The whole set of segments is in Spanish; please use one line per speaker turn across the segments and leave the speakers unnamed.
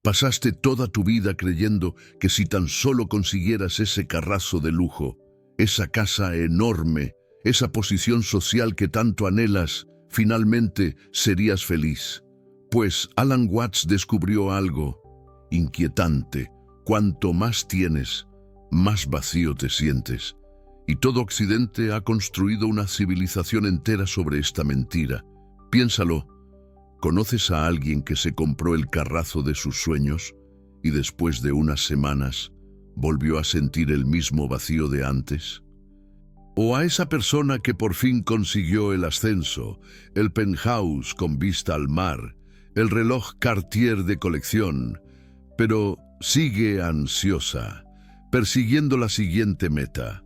Pasaste toda tu vida creyendo que si tan solo consiguieras ese carrazo de lujo, esa casa enorme, esa posición social que tanto anhelas, finalmente serías feliz. Pues Alan Watts descubrió algo inquietante. Cuanto más tienes, más vacío te sientes. Y todo Occidente ha construido una civilización entera sobre esta mentira. Piénsalo. ¿Conoces a alguien que se compró el carrazo de sus sueños y después de unas semanas volvió a sentir el mismo vacío de antes? ¿O a esa persona que por fin consiguió el ascenso, el penthouse con vista al mar, el reloj Cartier de colección, pero sigue ansiosa, persiguiendo la siguiente meta,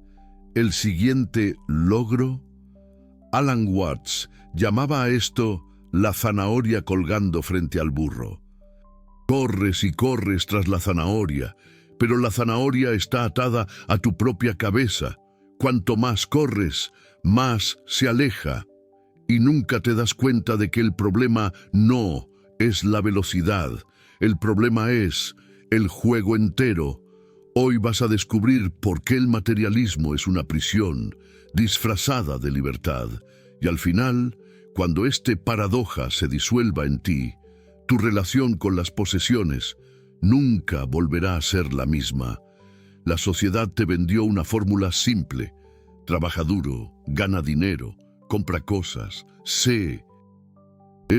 el siguiente logro? Alan Watts llamaba a esto la zanahoria colgando frente al burro. Corres y corres tras la zanahoria, pero la zanahoria está atada a tu propia cabeza. Cuanto más corres, más se aleja. Y nunca te das cuenta de que el problema no es la velocidad. El problema es el juego entero. Hoy vas a descubrir por qué el materialismo es una prisión disfrazada de libertad. Y al final, cuando este paradoja se disuelva en ti, tu relación con las posesiones nunca volverá a ser la misma. La sociedad te vendió una fórmula simple. Trabaja duro, gana dinero, compra cosas, sé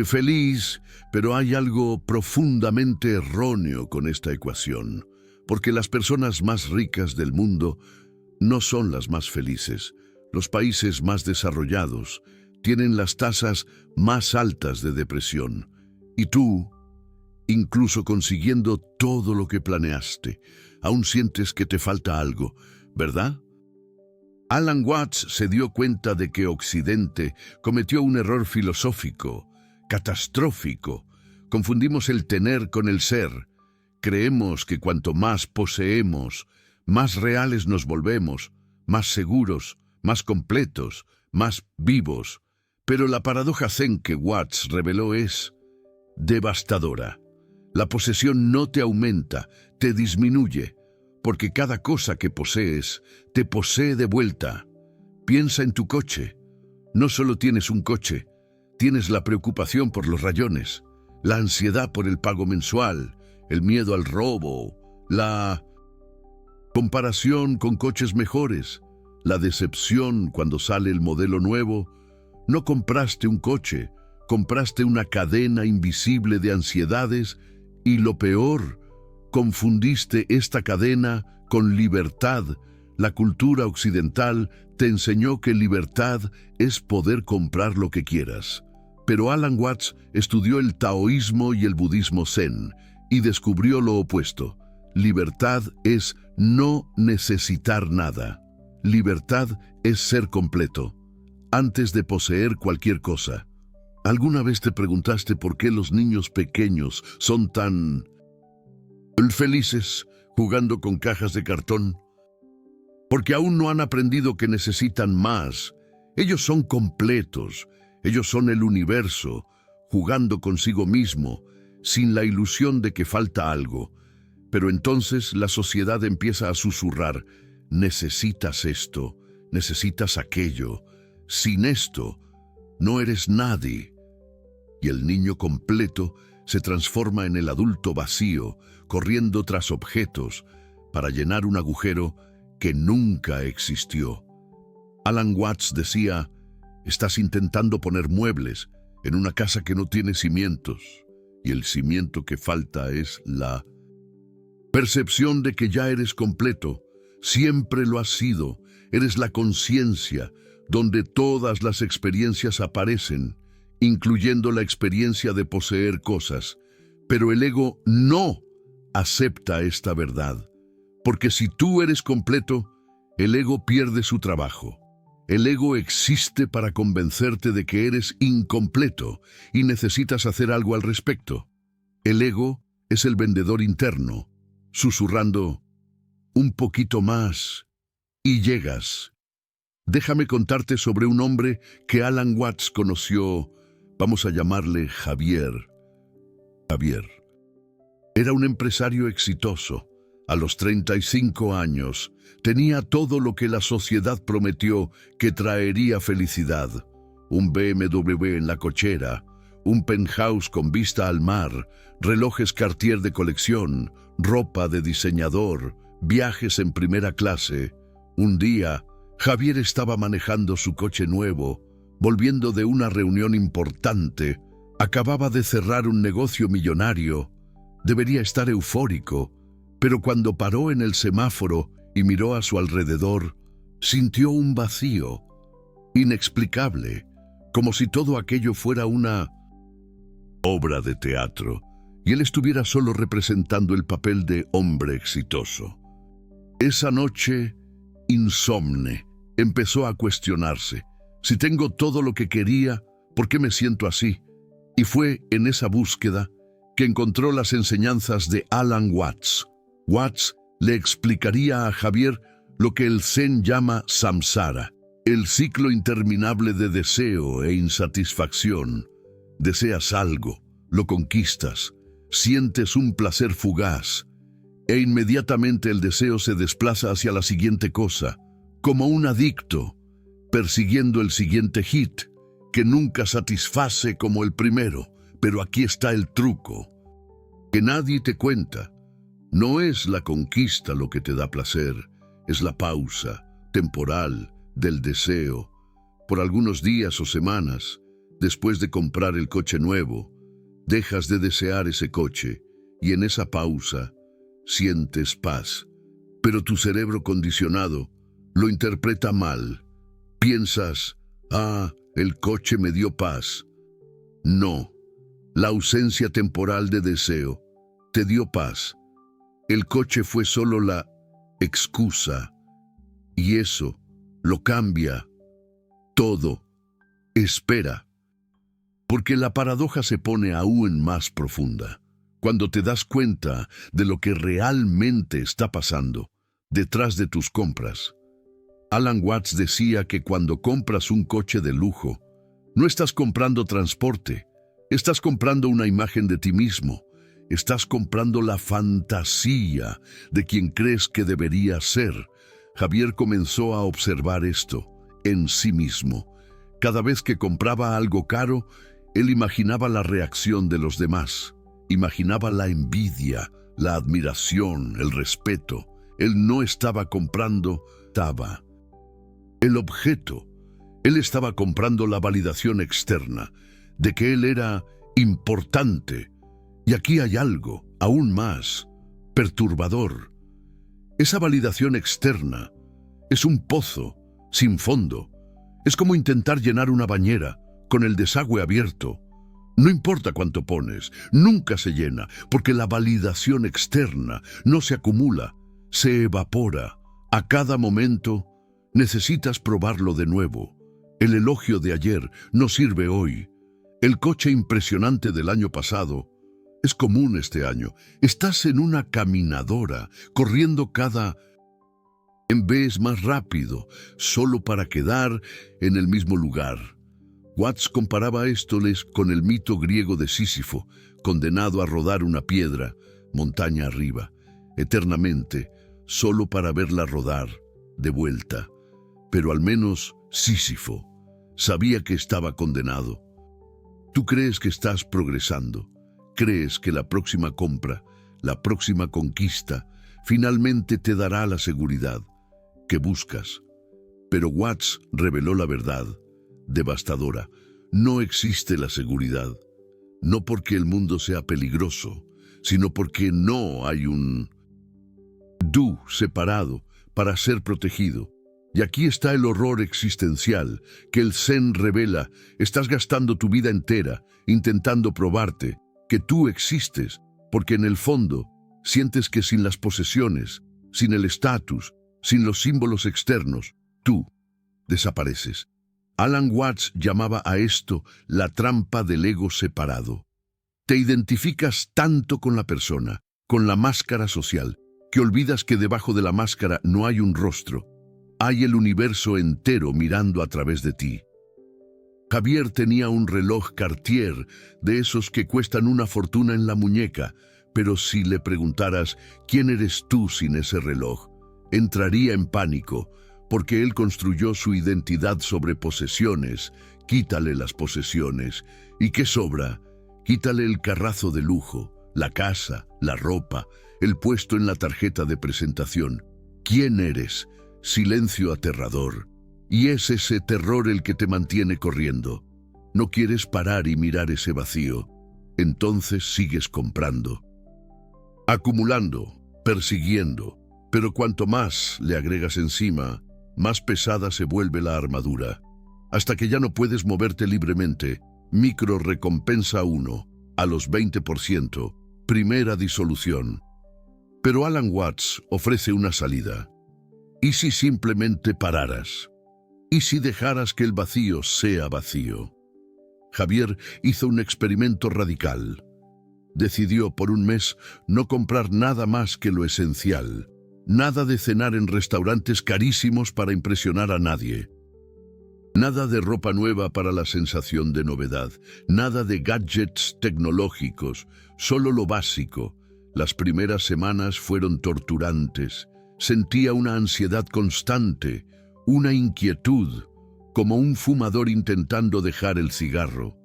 feliz, pero hay algo profundamente erróneo con esta ecuación, porque las personas más ricas del mundo no son las más felices. Los países más desarrollados tienen las tasas más altas de depresión. Y tú, incluso consiguiendo todo lo que planeaste, aún sientes que te falta algo, ¿verdad? Alan Watts se dio cuenta de que Occidente cometió un error filosófico, catastrófico. Confundimos el tener con el ser. Creemos que cuanto más poseemos, más reales nos volvemos, más seguros, más completos, más vivos. Pero la paradoja zen que Watts reveló es devastadora. La posesión no te aumenta, te disminuye, porque cada cosa que posees te posee de vuelta. Piensa en tu coche. No solo tienes un coche, tienes la preocupación por los rayones, la ansiedad por el pago mensual, el miedo al robo, la comparación con coches mejores, la decepción cuando sale el modelo nuevo. No compraste un coche, compraste una cadena invisible de ansiedades y lo peor, confundiste esta cadena con libertad. La cultura occidental te enseñó que libertad es poder comprar lo que quieras. Pero Alan Watts estudió el taoísmo y el budismo zen y descubrió lo opuesto. Libertad es no necesitar nada. Libertad es ser completo, antes de poseer cualquier cosa. ¿Alguna vez te preguntaste por qué los niños pequeños son tan felices jugando con cajas de cartón? Porque aún no han aprendido que necesitan más. Ellos son completos, ellos son el universo, jugando consigo mismo, sin la ilusión de que falta algo. Pero entonces la sociedad empieza a susurrar: necesitas esto, necesitas aquello. Sin esto, no eres nadie. Y el niño completo se transforma en el adulto vacío, corriendo tras objetos para llenar un agujero que nunca existió. Alan Watts decía: estás intentando poner muebles en una casa que no tiene cimientos, y el cimiento que falta es la percepción de que ya eres completo. Siempre lo has sido. Eres la conciencia, donde todas las experiencias aparecen, incluyendo la experiencia de poseer cosas. Pero el ego no acepta esta verdad, porque si tú eres completo, el ego pierde su trabajo. El ego existe para convencerte de que eres incompleto y necesitas hacer algo al respecto. El ego es el vendedor interno, susurrando: un poquito más, y llegas. Déjame contarte sobre un hombre que Alan Watts conoció. Vamos a llamarle Javier. Javier Era un empresario exitoso. A los 35 años, tenía todo lo que la sociedad prometió que traería felicidad. Un BMW en la cochera, un penthouse con vista al mar, relojes Cartier de colección, ropa de diseñador, viajes en primera clase. Un día, Javier estaba manejando su coche nuevo, volviendo de una reunión importante. Acababa de cerrar un negocio millonario. Debería estar eufórico, pero cuando paró en el semáforo y miró a su alrededor, sintió un vacío inexplicable, como si todo aquello fuera una obra de teatro y él estuviera solo representando el papel de hombre exitoso. Esa noche, insomne, empezó a cuestionarse: si tengo todo lo que quería, ¿por qué me siento así? Y fue en esa búsqueda que encontró las enseñanzas de Alan Watts. Watts le explicaría a Javier lo que el Zen llama samsara, el ciclo interminable de deseo e insatisfacción. Deseas algo, lo conquistas, sientes un placer fugaz, e inmediatamente el deseo se desplaza hacia la siguiente cosa, como un adicto, persiguiendo el siguiente hit, que nunca satisface como el primero. Pero aquí está el truco, que nadie te cuenta. No es la conquista lo que te da placer, es la pausa temporal del deseo. Por algunos días o semanas, después de comprar el coche nuevo, dejas de desear ese coche y en esa pausa sientes paz. Pero tu cerebro condicionado lo interpreta mal. Piensas: el coche me dio paz. No, la ausencia temporal de deseo te dio paz. El coche fue solo la excusa, y eso lo cambia todo. Espera, porque la paradoja se pone aún más profunda cuando te das cuenta de lo que realmente está pasando detrás de tus compras. Alan Watts decía que cuando compras un coche de lujo, no estás comprando transporte, estás comprando una imagen de ti mismo. Estás comprando la fantasía de quien crees que debería ser. Javier comenzó a observar esto en sí mismo. Cada vez que compraba algo caro, él imaginaba la reacción de los demás. Imaginaba la envidia, la admiración, el respeto. Él no estaba comprando, estaba el objeto. Él estaba comprando la validación externa de que él era importante. Y aquí hay algo aún más perturbador. Esa validación externa es un pozo sin fondo. Es como intentar llenar una bañera con el desagüe abierto. No importa cuánto pones, nunca se llena, porque la validación externa no se acumula, se evapora. A cada momento necesitas probarlo de nuevo. El elogio de ayer no sirve hoy. El coche impresionante del año pasado es común este año. Estás en una caminadora, corriendo cada vez más rápido, solo para quedar en el mismo lugar. Watts comparaba esto con el mito griego de Sísifo, condenado a rodar una piedra, montaña arriba, eternamente, solo para verla rodar, de vuelta. Pero al menos Sísifo sabía que estaba condenado. Tú crees que estás progresando. Crees que la próxima compra, la próxima conquista, finalmente te dará la seguridad que buscas. Pero Watts reveló la verdad, devastadora. No existe la seguridad. No porque el mundo sea peligroso, sino porque no hay un do separado para ser protegido. Y aquí está el horror existencial que el Zen revela. Estás gastando tu vida entera intentando probarte que tú existes, porque en el fondo sientes que sin las posesiones, sin el estatus, sin los símbolos externos, tú desapareces. Alan Watts llamaba a esto la trampa del ego separado. Te identificas tanto con la persona, con la máscara social, que olvidas que debajo de la máscara no hay un rostro. Hay el universo entero mirando a través de ti. Javier tenía un reloj Cartier, de esos que cuestan una fortuna en la muñeca, pero si le preguntaras ¿quién eres tú sin ese reloj?, entraría en pánico, porque él construyó su identidad sobre posesiones. Quítale las posesiones. ¿Y qué sobra? Quítale el carrazo de lujo, la casa, la ropa, el puesto en la tarjeta de presentación. ¿Quién eres? Silencio aterrador. Y es ese terror el que te mantiene corriendo. No quieres parar y mirar ese vacío. Entonces sigues comprando, acumulando, persiguiendo. Pero cuanto más le agregas encima, más pesada se vuelve la armadura, hasta que ya no puedes moverte libremente. Micro recompensa 1, a los 20%, primera disolución. Pero Alan Watts ofrece una salida. ¿Y si simplemente pararas? ¿Y si dejaras que el vacío sea vacío? Javier hizo un experimento radical. Decidió por un mes no comprar nada más que lo esencial. Nada de cenar en restaurantes carísimos para impresionar a nadie. Nada de ropa nueva para la sensación de novedad. Nada de gadgets tecnológicos. Solo lo básico. Las primeras semanas fueron torturantes. Sentía una ansiedad constante, una inquietud, como un fumador intentando dejar el cigarro.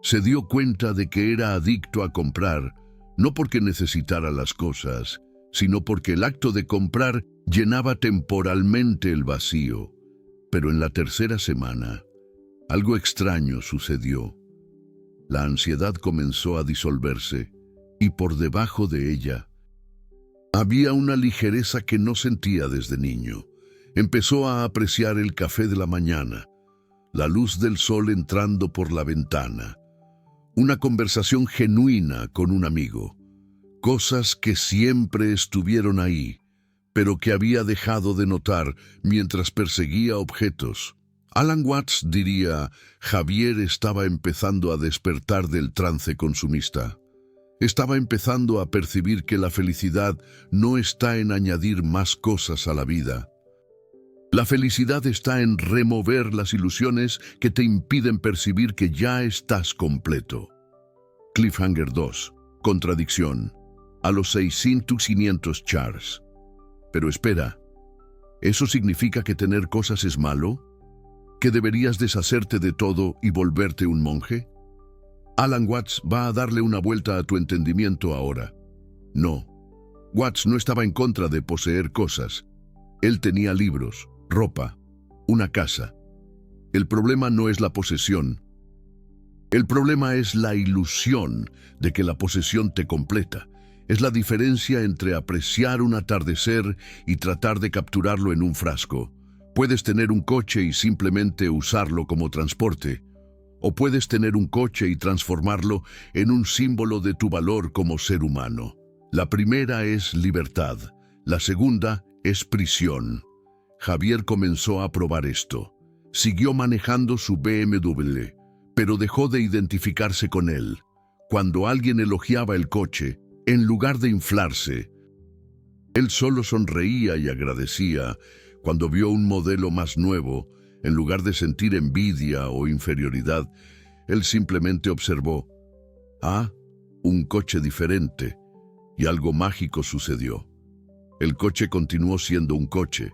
Se dio cuenta de que era adicto a comprar, no porque necesitara las cosas, sino porque el acto de comprar llenaba temporalmente el vacío. Pero en la tercera semana, algo extraño sucedió. La ansiedad comenzó a disolverse, y por debajo de ella había una ligereza que no sentía desde niño. Empezó a apreciar el café de la mañana, la luz del sol entrando por la ventana, una conversación genuina con un amigo, cosas que siempre estuvieron ahí, pero que había dejado de notar mientras perseguía objetos. Alan Watts diría, Javier estaba empezando a despertar del trance consumista. Estaba empezando a percibir que la felicidad no está en añadir más cosas a la vida. La felicidad está en remover las ilusiones que te impiden percibir que ya estás completo. Cliffhanger 2. Contradicción. A los 600-500 chars. Pero espera, ¿eso significa que tener cosas es malo? ¿Que deberías deshacerte de todo y volverte un monje? Alan Watts va a darle una vuelta a tu entendimiento ahora. No. Watts no estaba en contra de poseer cosas. Él tenía libros, ropa, una casa. El problema no es la posesión. El problema es la ilusión de que la posesión te completa. Es la diferencia entre apreciar un atardecer y tratar de capturarlo en un frasco. Puedes tener un coche y simplemente usarlo como transporte. O puedes tener un coche y transformarlo en un símbolo de tu valor como ser humano. La primera es libertad. La segunda es prisión. Javier comenzó a probar esto. Siguió manejando su BMW, pero dejó de identificarse con él. Cuando alguien elogiaba el coche, en lugar de inflarse, él solo sonreía y agradecía. Cuando vio un modelo más nuevo, en lugar de sentir envidia o inferioridad, él simplemente observó, un coche diferente, y algo mágico sucedió. El coche continuó siendo un coche,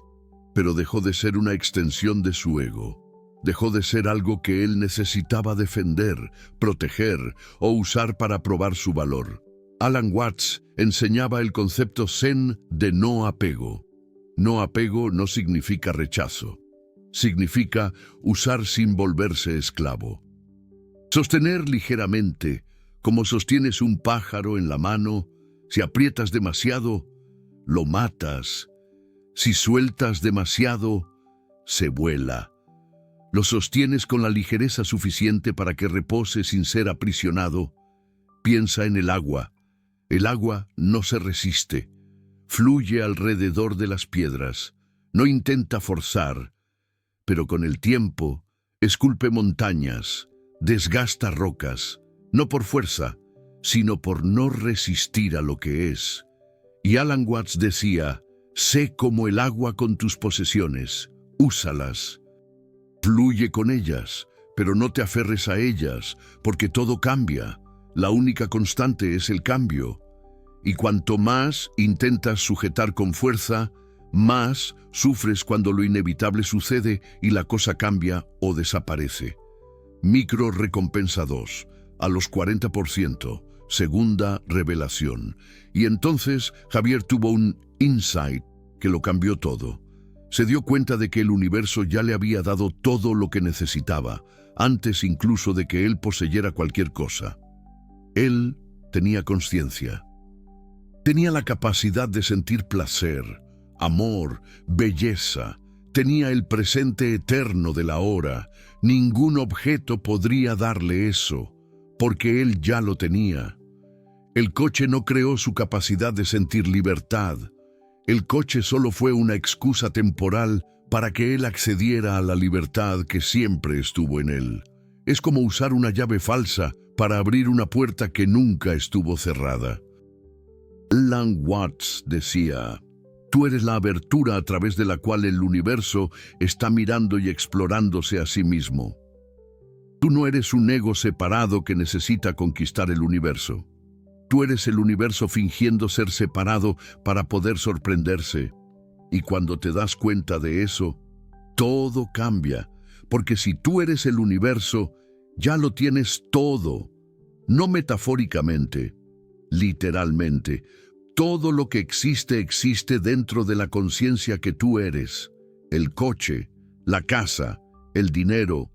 pero dejó de ser una extensión de su ego. Dejó de ser algo que él necesitaba defender, proteger o usar para probar su valor. Alan Watts enseñaba el concepto zen de no apego. No apego no significa rechazo. Significa usar sin volverse esclavo. Sostener ligeramente, como sostienes un pájaro en la mano. Si aprietas demasiado, lo matas. Si sueltas demasiado, se vuela. Lo sostienes con la ligereza suficiente para que repose sin ser aprisionado. Piensa en el agua. El agua no se resiste. Fluye alrededor de las piedras. No intenta forzar. Pero con el tiempo, esculpe montañas, desgasta rocas, no por fuerza, sino por no resistir a lo que es. Y Alan Watts decía, sé como el agua con tus posesiones, úsalas. Fluye con ellas, pero no te aferres a ellas, porque todo cambia. La única constante es el cambio. Y cuanto más intentas sujetar con fuerza, más sufres cuando lo inevitable sucede y la cosa cambia o desaparece. Micro recompensa 2, a los 40%, segunda revelación. Y entonces Javier tuvo un insight que lo cambió todo. Se dio cuenta de que el universo ya le había dado todo lo que necesitaba, antes incluso de que él poseyera cualquier cosa. Él tenía conciencia. Tenía la capacidad de sentir placer, amor, belleza. Tenía el presente eterno de la hora. Ningún objeto podría darle eso, porque él ya lo tenía. El coche no creó su capacidad de sentir libertad. El coche solo fue una excusa temporal para que él accediera a la libertad que siempre estuvo en él. Es como usar una llave falsa para abrir una puerta que nunca estuvo cerrada. Alan Watts decía: tú eres la abertura a través de la cual el universo está mirando y explorándose a sí mismo. Tú no eres un ego separado que necesita conquistar el universo. Tú eres el universo fingiendo ser separado para poder sorprenderse. Y cuando te das cuenta de eso, todo cambia, porque si tú eres el universo, ya lo tienes todo, no metafóricamente, literalmente. Todo lo que existe existe dentro de la conciencia que tú eres. El coche, la casa, el dinero.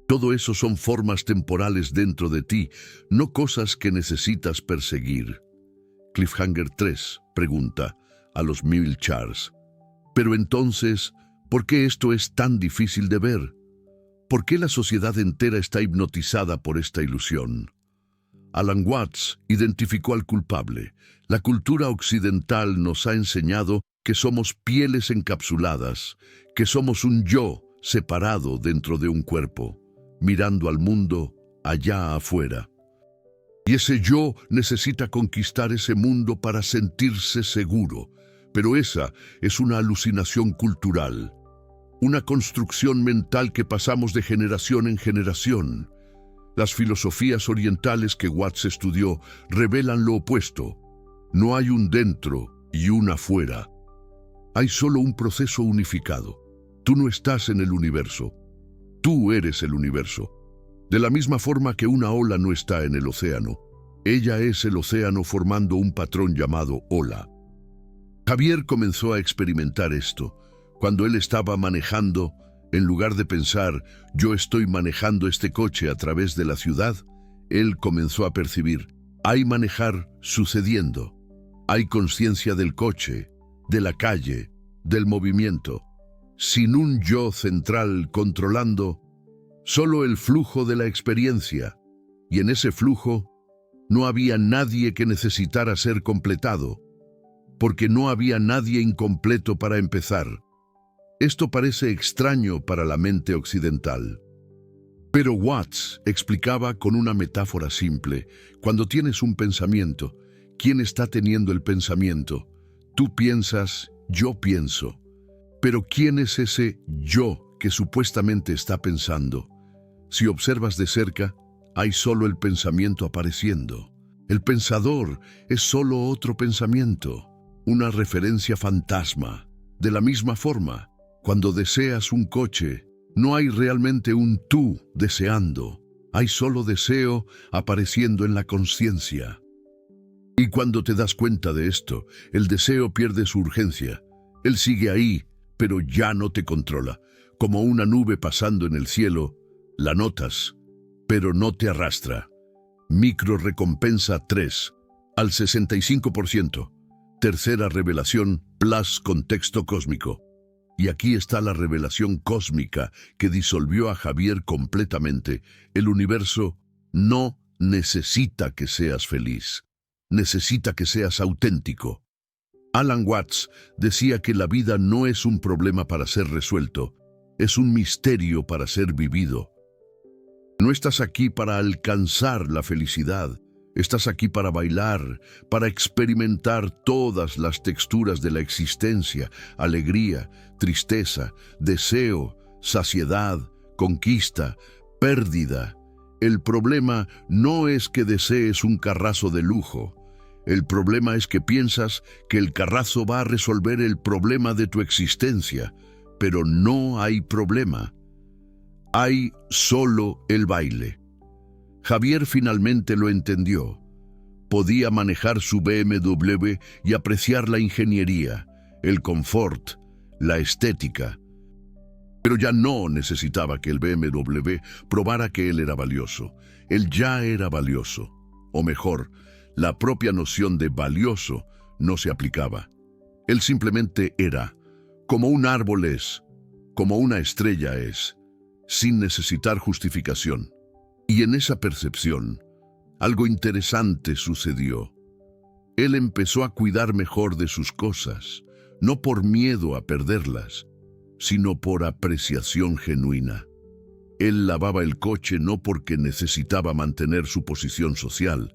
Todo eso son formas temporales dentro de ti, no cosas que necesitas perseguir. Cliffhanger 3 pregunta a los Mil Charles: pero entonces, ¿por qué esto es tan difícil de ver? ¿Por qué la sociedad entera está hipnotizada por esta ilusión? Alan Watts identificó al culpable. La cultura occidental nos ha enseñado que somos pieles encapsuladas, que somos un yo separado dentro de un cuerpo, mirando al mundo allá afuera. Y ese yo necesita conquistar ese mundo para sentirse seguro. Pero esa es una alucinación cultural, una construcción mental que pasamos de generación en generación. Las filosofías orientales que Watts estudió revelan lo opuesto. No hay un dentro y un afuera. Hay solo un proceso unificado. Tú no estás en el universo. Tú eres el universo. De la misma forma que una ola no está en el océano, ella es el océano formando un patrón llamado ola. Javier comenzó a experimentar esto. Cuando él estaba manejando, en lugar de pensar, yo estoy manejando este coche a través de la ciudad, él comenzó a percibir, hay manejar sucediendo. Hay conciencia del coche, de la calle, del movimiento. Sin un yo central controlando, solo el flujo de la experiencia. Y en ese flujo, no había nadie que necesitara ser completado, porque no había nadie incompleto para empezar. Esto parece extraño para la mente occidental. Pero Watts explicaba con una metáfora simple: cuando tienes un pensamiento, ¿quién está teniendo el pensamiento? Tú piensas, yo pienso. Pero ¿quién es ese yo que supuestamente está pensando? Si observas de cerca, hay solo el pensamiento apareciendo. El pensador es solo otro pensamiento, una referencia fantasma. De la misma forma, cuando deseas un coche, no hay realmente un tú deseando. Hay solo deseo apareciendo en la conciencia. Y cuando te das cuenta de esto, el deseo pierde su urgencia. Él sigue ahí, pero ya no te controla. Como una nube pasando en el cielo, la notas, pero no te arrastra. Micro recompensa 3, al 65%. Tercera revelación, plus contexto cósmico. Y aquí está la revelación cósmica que disolvió a Javier completamente. El universo no necesita que seas feliz. Necesita que seas auténtico. Alan Watts decía que la vida no es un problema para ser resuelto, es un misterio para ser vivido. No estás aquí para alcanzar la felicidad, estás aquí para bailar, para experimentar todas las texturas de la existencia: alegría, tristeza, deseo, saciedad, conquista, pérdida. El problema no es que desees un carrazo de lujo. El problema es que piensas que el carrazo va a resolver el problema de tu existencia, pero no hay problema. Hay solo el baile. Javier finalmente lo entendió. Podía manejar su BMW y apreciar la ingeniería, el confort, la estética. Pero ya no necesitaba que el BMW probara que él era valioso. Él ya era valioso. O mejor, la propia noción de valioso no se aplicaba. Él simplemente era, como un árbol es, como una estrella es, sin necesitar justificación. Y en esa percepción, algo interesante sucedió. Él empezó a cuidar mejor de sus cosas, no por miedo a perderlas, sino por apreciación genuina. Él lavaba el coche no porque necesitaba mantener su posición social,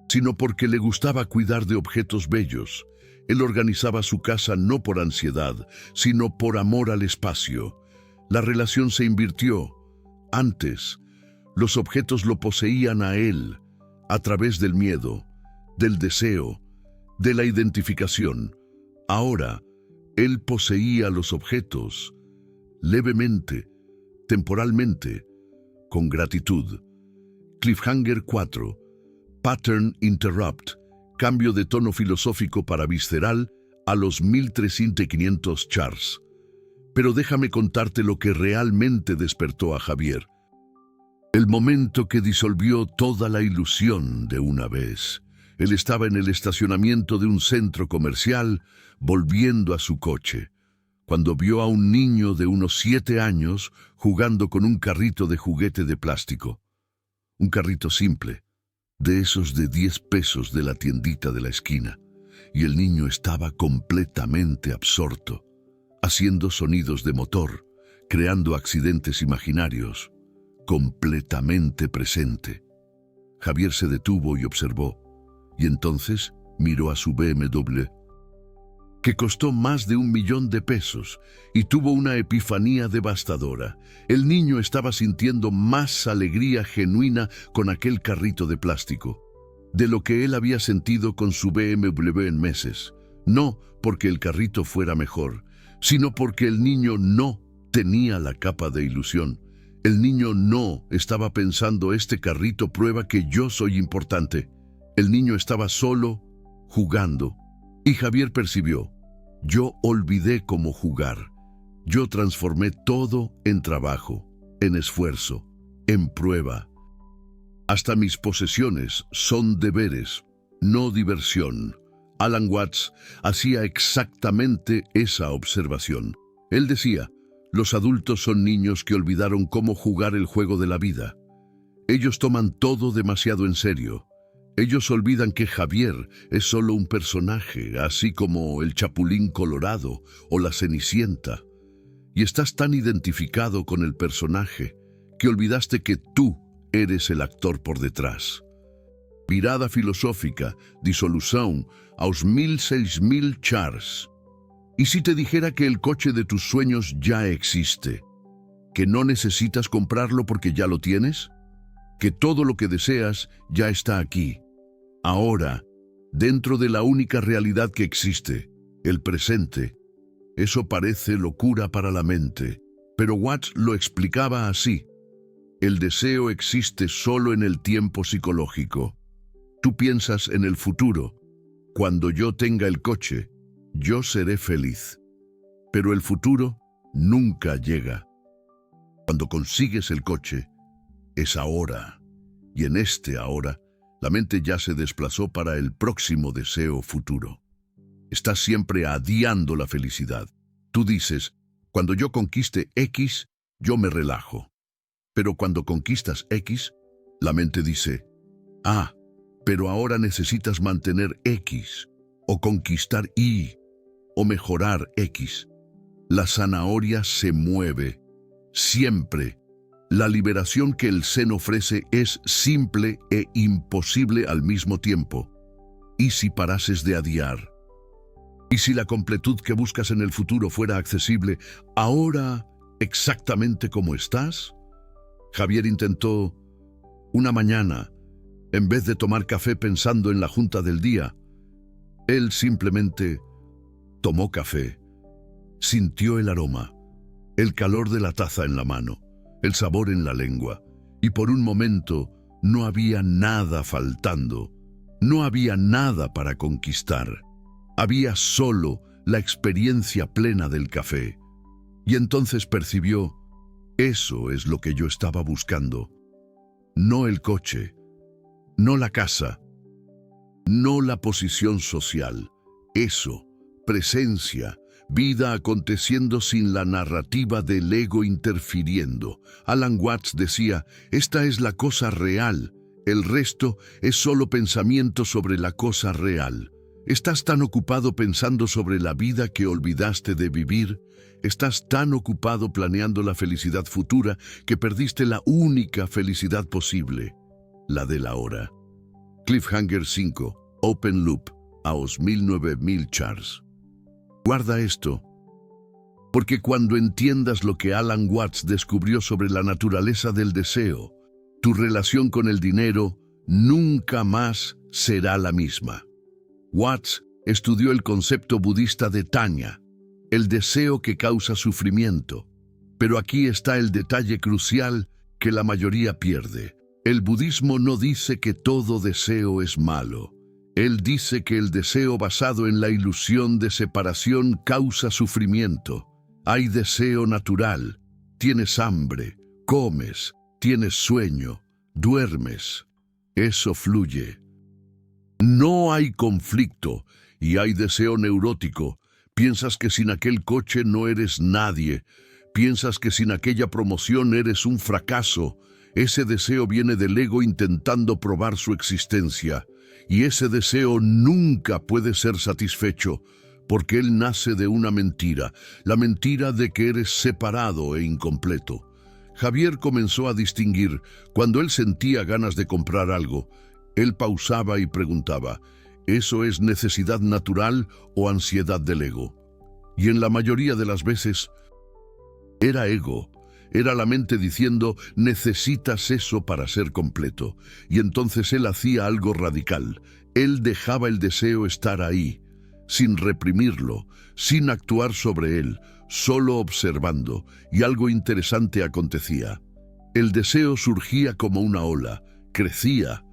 sino porque le gustaba cuidar de objetos bellos. Él organizaba su casa no por ansiedad, sino por amor al espacio. La relación se invirtió. Antes, los objetos lo poseían a él, a través del miedo, del deseo, de la identificación. Ahora, él poseía los objetos, levemente, temporalmente, con gratitud. Cliffhanger 4. Pattern Interrupt. Cambio de tono filosófico para visceral a los 1300 chars. Pero déjame contarte lo que realmente despertó a Javier. El momento que disolvió toda la ilusión de una vez. Él estaba en el estacionamiento de un centro comercial, volviendo a su coche, cuando vio a un niño de unos 7 años jugando con un carrito de juguete de plástico. Un carrito simple, de esos de 10 pesos de la tiendita de la esquina, y el niño estaba completamente absorto, haciendo sonidos de motor, creando accidentes imaginarios, completamente presente. Javier se detuvo y observó, y entonces miró a su BMW, que costó más de 1 millón de pesos, y tuvo una epifanía devastadora. El niño estaba sintiendo más alegría genuina con aquel carrito de plástico, de lo que él había sentido con su BMW en meses. No porque el carrito fuera mejor, sino porque el niño no tenía la capa de ilusión. El niño no estaba pensando, este carrito prueba que yo soy importante. El niño estaba solo, jugando, y Javier percibió, yo olvidé cómo jugar. Yo transformé todo en trabajo, en esfuerzo, en prueba. Hasta mis posesiones son deberes, no diversión. Alan Watts hacía exactamente esa observación. Él decía, los adultos son niños que olvidaron cómo jugar el juego de la vida. Ellos toman todo demasiado en serio. Ellos olvidan que Javier es solo un personaje, así como el Chapulín Colorado o la Cenicienta. Y estás tan identificado con el personaje que olvidaste que tú eres el actor por detrás. Virada filosófica, disolución, aos 1600 chars. ¿Y si te dijera que el coche de tus sueños ya existe? ¿Que no necesitas comprarlo porque ya lo tienes? ¿Que todo lo que deseas ya está aquí? Ahora, dentro de la única realidad que existe, el presente. Eso parece locura para la mente, pero Watts lo explicaba así. El deseo existe solo en el tiempo psicológico. Tú piensas en el futuro. Cuando yo tenga el coche, yo seré feliz. Pero el futuro nunca llega. Cuando consigues el coche, es ahora. Y en este ahora, la mente ya se desplazó para el próximo deseo futuro. Estás siempre adiando la felicidad. Tú dices, cuando yo conquiste X, yo me relajo. Pero cuando conquistas X, la mente dice, pero ahora necesitas mantener X, o conquistar Y, o mejorar X. La zanahoria se mueve, siempre. La liberación que el Zen ofrece es simple e imposible al mismo tiempo. ¿Y si parases de adiar? ¿Y si la completud que buscas en el futuro fuera accesible ahora exactamente como estás? Javier intentó una mañana. En vez de tomar café pensando en la junta del día, él simplemente tomó café, sintió el aroma, el calor de la taza en la mano, el sabor en la lengua, y por un momento no había nada faltando, no había nada para conquistar. Había solo la experiencia plena del café. Y entonces percibió, eso es lo que yo estaba buscando. No el coche, no la casa, no la posición social. Eso, presencia, vida aconteciendo sin la narrativa del ego interfiriendo. Alan Watts decía, esta es la cosa real, el resto es solo pensamiento sobre la cosa real. Estás tan ocupado pensando sobre la vida que olvidaste de vivir. Estás tan ocupado planeando la felicidad futura que perdiste la única felicidad posible, la del ahora. Cliffhanger 5, Open Loop, Aos 1009 Charles. Guarda esto, porque cuando entiendas lo que Alan Watts descubrió sobre la naturaleza del deseo, tu relación con el dinero nunca más será la misma. Watts estudió el concepto budista de Tanya, el deseo que causa sufrimiento. Pero aquí está el detalle crucial que la mayoría pierde. El budismo no dice que todo deseo es malo. Él dice que el deseo basado en la ilusión de separación causa sufrimiento. Hay deseo natural. Tienes hambre, comes, tienes sueño, duermes. Eso fluye. No hay conflicto y hay deseo neurótico. Piensas que sin aquel coche no eres nadie. Piensas que sin aquella promoción eres un fracaso. Ese deseo viene del ego intentando probar su existencia. Y ese deseo nunca puede ser satisfecho, porque él nace de una mentira, la mentira de que eres separado e incompleto. Javier comenzó a distinguir cuando él sentía ganas de comprar algo. Él pausaba y preguntaba, ¿eso es necesidad natural o ansiedad del ego? Y en la mayoría de las veces, era ego. Era la mente diciendo, necesitas eso para ser completo. Y entonces él hacía algo radical. Él dejaba el deseo estar ahí, sin reprimirlo, sin actuar sobre él, solo observando. Y algo interesante acontecía. El deseo surgía como una ola, crecía,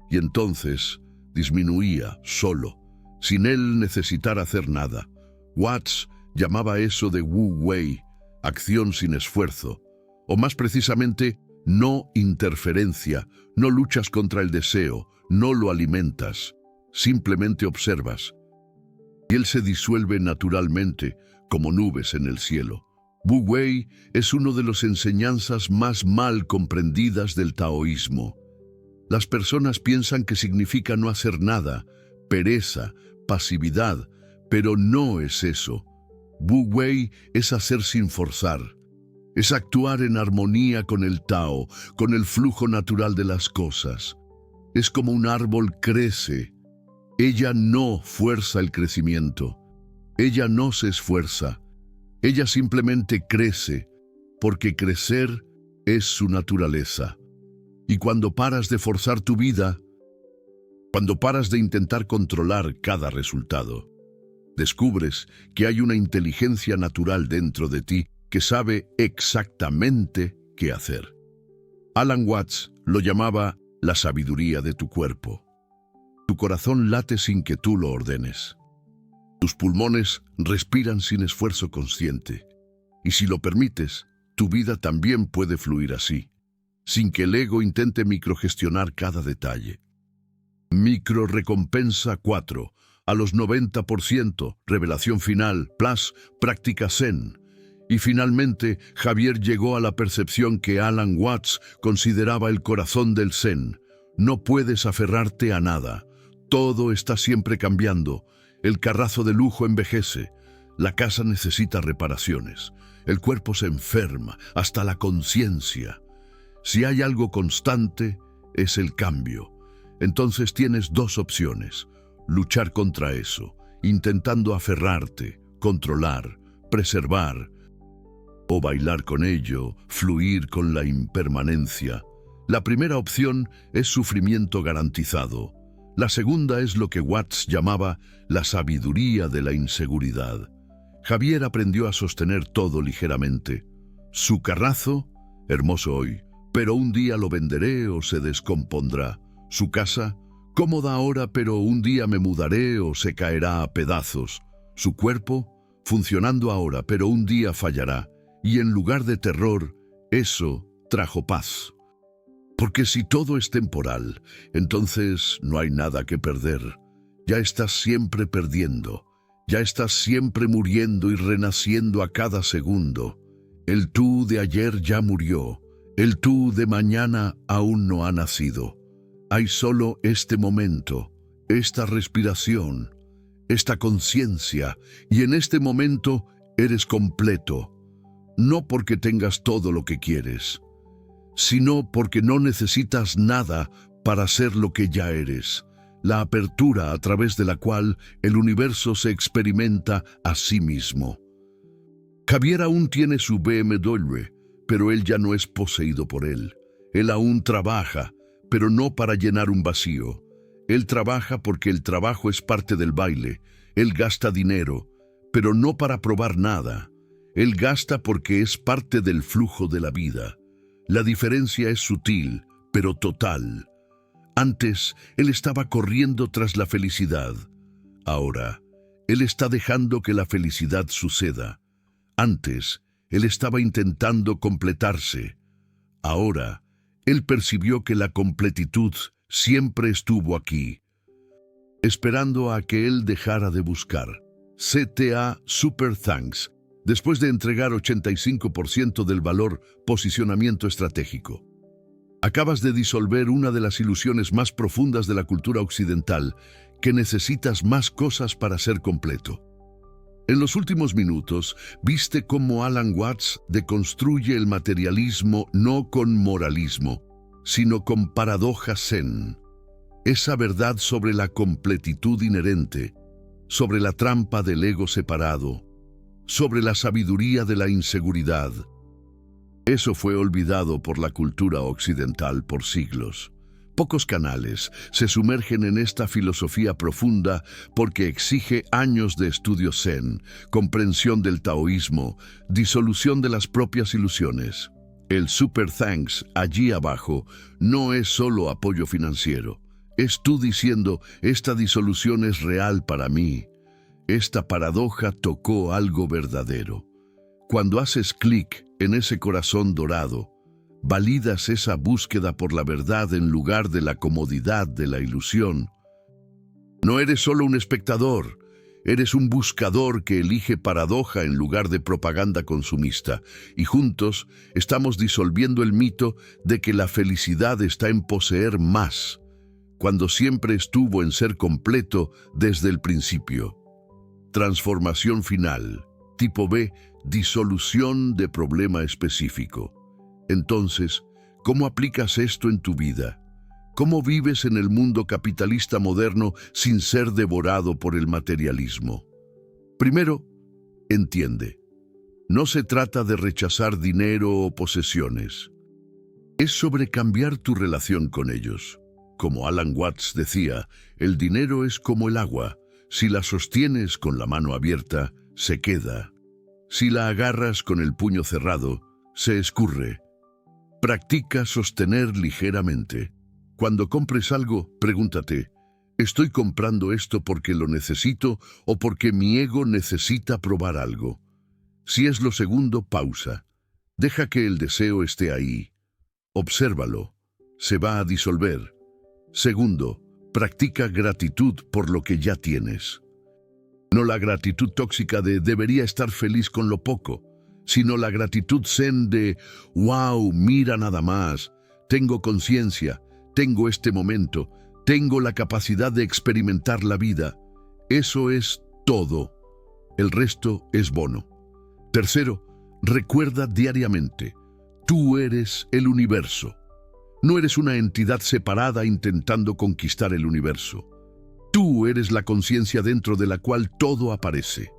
y entonces disminuía solo, sin él necesitar hacer nada. Watts llamaba eso de Wu Wei, acción sin esfuerzo, o más precisamente, no interferencia. No luchas contra el deseo, no lo alimentas, simplemente observas. Y él se disuelve naturalmente, como nubes en el cielo. Wu Wei es una de las enseñanzas más mal comprendidas del taoísmo. Las personas piensan que significa no hacer nada, pereza, pasividad, pero no es eso. Wu Wei es hacer sin forzar. Es actuar en armonía con el Tao, con el flujo natural de las cosas. Es como un árbol crece. Ella no fuerza el crecimiento. Ella no se esfuerza. Ella simplemente crece, porque crecer es su naturaleza. Y cuando paras de forzar tu vida, cuando paras de intentar controlar cada resultado, descubres que hay una inteligencia natural dentro de ti que sabe exactamente qué hacer. Alan Watts lo llamaba la sabiduría de tu cuerpo. Tu corazón late sin que tú lo ordenes. Tus pulmones respiran sin esfuerzo consciente. Y si lo permites, tu vida también puede fluir así, sin que el ego intente microgestionar cada detalle. Microrecompensa 4. A los 90%, revelación final, plus, práctica zen. Y finalmente, Javier llegó a la percepción que Alan Watts consideraba el corazón del zen. No puedes aferrarte a nada. Todo está siempre cambiando. El carrazo de lujo envejece. La casa necesita reparaciones. El cuerpo se enferma, hasta la conciencia. Si hay algo constante, es el cambio. Entonces tienes dos opciones. Luchar contra eso, intentando aferrarte, controlar, preservar, o bailar con ello, fluir con la impermanencia. La primera opción es sufrimiento garantizado. La segunda es lo que Watts llamaba la sabiduría de la inseguridad. Javier aprendió a sostener todo ligeramente. Su carrazo, hermoso hoy, pero un día lo venderé o se descompondrá. Su casa, cómoda ahora, pero un día me mudaré o se caerá a pedazos. Su cuerpo, funcionando ahora, pero un día fallará. Y en lugar de terror, eso trajo paz. Porque si todo es temporal, entonces no hay nada que perder. Ya estás siempre perdiendo. Ya estás siempre muriendo y renaciendo a cada segundo. El tú de ayer ya murió. El tú de mañana aún no ha nacido. Hay solo este momento, esta respiración, esta conciencia, y en este momento eres completo. No porque tengas todo lo que quieres, sino porque no necesitas nada para ser lo que ya eres. La apertura a través de la cual el universo se experimenta a sí mismo. Javier aún tiene su BMW, pero él ya no es poseído por él. Él aún trabaja, pero no para llenar un vacío. Él trabaja porque el trabajo es parte del baile. Él gasta dinero, pero no para probar nada. Él gasta porque es parte del flujo de la vida. La diferencia es sutil, pero total. Antes, él estaba corriendo tras la felicidad. Ahora, él está dejando que la felicidad suceda. Antes, él estaba intentando completarse. Ahora, él percibió que la completitud siempre estuvo aquí, esperando a que él dejara de buscar. CTA Super Thanks, después de entregar 85% del valor posicionamiento estratégico. Acabas de disolver una de las ilusiones más profundas de la cultura occidental, que necesitas más cosas para ser completo. En los últimos minutos, viste cómo Alan Watts deconstruye el materialismo no con moralismo, sino con paradoja zen. Esa verdad sobre la completitud inherente, sobre la trampa del ego separado, sobre la sabiduría de la inseguridad. Eso fue olvidado por la cultura occidental por siglos. Pocos canales se sumergen en esta filosofía profunda porque exige años de estudio zen, comprensión del taoísmo, disolución de las propias ilusiones. El Super Thanks allí abajo no es solo apoyo financiero. Es tú diciendo, esta disolución es real para mí. Esta paradoja tocó algo verdadero. Cuando haces clic en ese corazón dorado, validas esa búsqueda por la verdad en lugar de la comodidad de la ilusión. No eres solo un espectador, eres un buscador que elige paradoja en lugar de propaganda consumista, y juntos estamos disolviendo el mito de que la felicidad está en poseer más, cuando siempre estuvo en ser completo desde el principio. Transformación final. Tipo B, disolución de problema específico. Entonces, ¿cómo aplicas esto en tu vida? ¿Cómo vives en el mundo capitalista moderno sin ser devorado por el materialismo? Primero, entiende. No se trata de rechazar dinero o posesiones. Es sobre cambiar tu relación con ellos. Como Alan Watts decía, el dinero es como el agua. Si la sostienes con la mano abierta, se queda. Si la agarras con el puño cerrado, se escurre. Practica sostener ligeramente. Cuando compres algo, pregúntate, ¿estoy comprando esto porque lo necesito o porque mi ego necesita probar algo? Si es lo segundo, pausa. Deja que el deseo esté ahí. Obsérvalo. Se va a disolver. Segundo, practica gratitud por lo que ya tienes. No la gratitud tóxica de debería estar feliz con lo poco, sino la gratitud zen de wow, mira nada más, tengo conciencia, tengo este momento, tengo la capacidad de experimentar la vida. Eso es todo. El resto es bono. Tercero, recuerda diariamente, tú eres el universo. No eres una entidad separada intentando conquistar el universo. Tú eres la conciencia dentro de la cual todo aparece.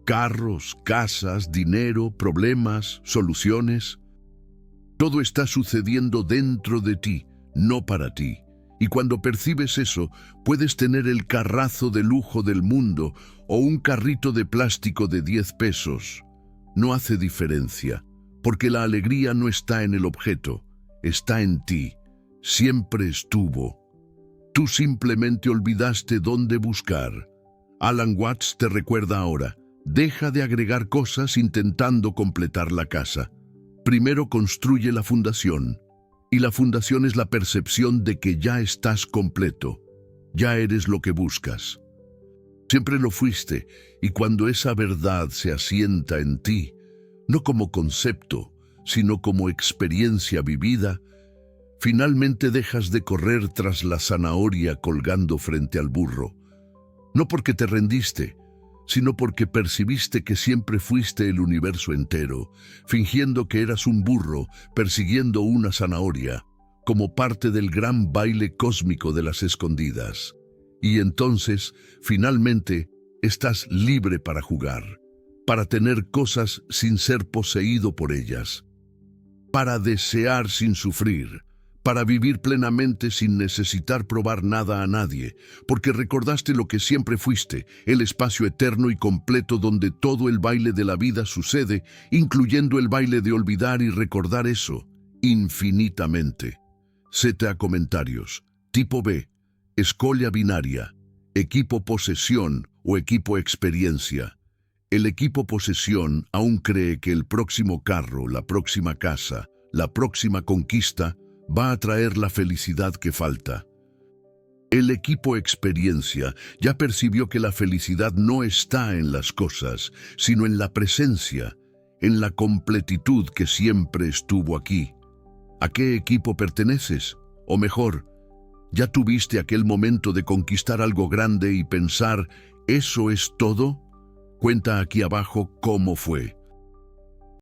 Carros, casas, dinero, problemas, soluciones. Todo está sucediendo dentro de ti, no para ti. Y cuando percibes eso, puedes tener el carrazo de lujo del mundo o un carrito de plástico de 10 pesos. No hace diferencia, porque la alegría no está en el objeto, está en ti. Siempre estuvo. Tú simplemente olvidaste dónde buscar. Alan Watts te recuerda ahora, deja de agregar cosas intentando completar la casa. Primero construye la fundación. Y la fundación es la percepción de que ya estás completo, ya eres lo que buscas. Siempre lo fuiste, y cuando esa verdad se asienta en ti, no como concepto, sino como experiencia vivida, finalmente dejas de correr tras la zanahoria colgando frente al burro. No porque te rendiste, sino porque percibiste que siempre fuiste el universo entero, fingiendo que eras un burro persiguiendo una zanahoria, como parte del gran baile cósmico de las escondidas. Y entonces, finalmente, estás libre para jugar, para tener cosas sin ser poseído por ellas, para desear sin sufrir, para vivir plenamente sin necesitar probar nada a nadie, porque recordaste lo que siempre fuiste, el espacio eterno y completo donde todo el baile de la vida sucede, incluyendo el baile de olvidar y recordar eso, infinitamente. Z comentarios. Tipo B. Escolla binaria. Equipo posesión o equipo experiencia. El equipo posesión aún cree que el próximo carro, la próxima casa, la próxima conquista va a traer la felicidad que falta. El equipo experiencia ya percibió que la felicidad no está en las cosas, sino en la presencia, en la completitud que siempre estuvo aquí. ¿A qué equipo perteneces? O mejor, ¿ya tuviste aquel momento de conquistar algo grande y pensar, ¿eso es todo? Cuenta aquí abajo cómo fue.